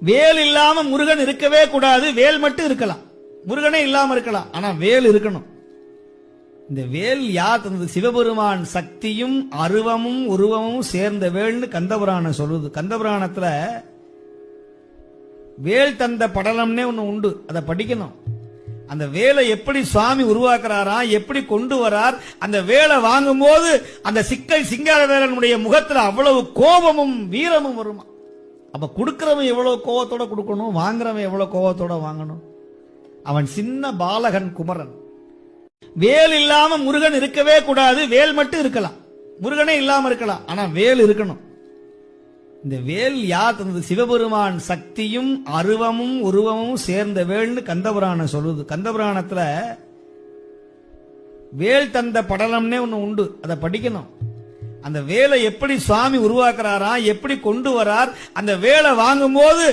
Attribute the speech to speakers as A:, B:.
A: வேல் இல்லாம முருகன் இருக்கவே கூடாது. வேல் மட்டும் இருக்கலாம், முருகனே இல்லாம இருக்கலாம், ஆனா வேல் இருக்கணும். இந்த வேல் யார் தந்தது? சிவபெருமான் சக்தியும் அருவமும் உருவமும் சேர்ந்த வேல்னு கந்தபுராணம் சொல்லுது. கந்தபுராணத்துல வேல் தந்த படலம்னே ஒண்ணு உண்டு, அதை படிக்கணும். அந்த வேலை எப்படி சுவாமி உருவாக்குறாரா, எப்படி கொண்டு வரார், அந்த வேலை வாங்கும் போது அந்த சிங்காரவேலனுடைய முகத்துல அவ்வளவு கோபமும் வீரமும் வருமா. அப்ப கொடுக்கிறவன் எவ்வளவு கோபத்தோட கொடுக்கணும், வாங்குறவன் எவ்வளவு கோபத்தோட வாங்கணும். அவன் சின்ன பாலகன் குமரன். வேல் இல்லாம முருகன் இருக்கவே கூடாது. வேல் மட்டும் இருக்கலாம், முருகனே இல்லாம இருக்கலாம், ஆனா வேல் இருக்கணும். இந்த வேல் யார் தந்தது? சிவபெருமான் சக்தியும் அருவமும் உருவமும் சேர்ந்த வேல்னு கந்தபுராணம் சொல்லுது. கந்தபுராணத்துல வேல் தந்த படலம்னே ஒண்ணு உண்டு, அதை படிக்கணும். அந்த வேலை எப்படி சுவாமி உருவாக்குறாரா, எப்படி கொண்டு வரார், அந்த வேலை வாங்கும் போது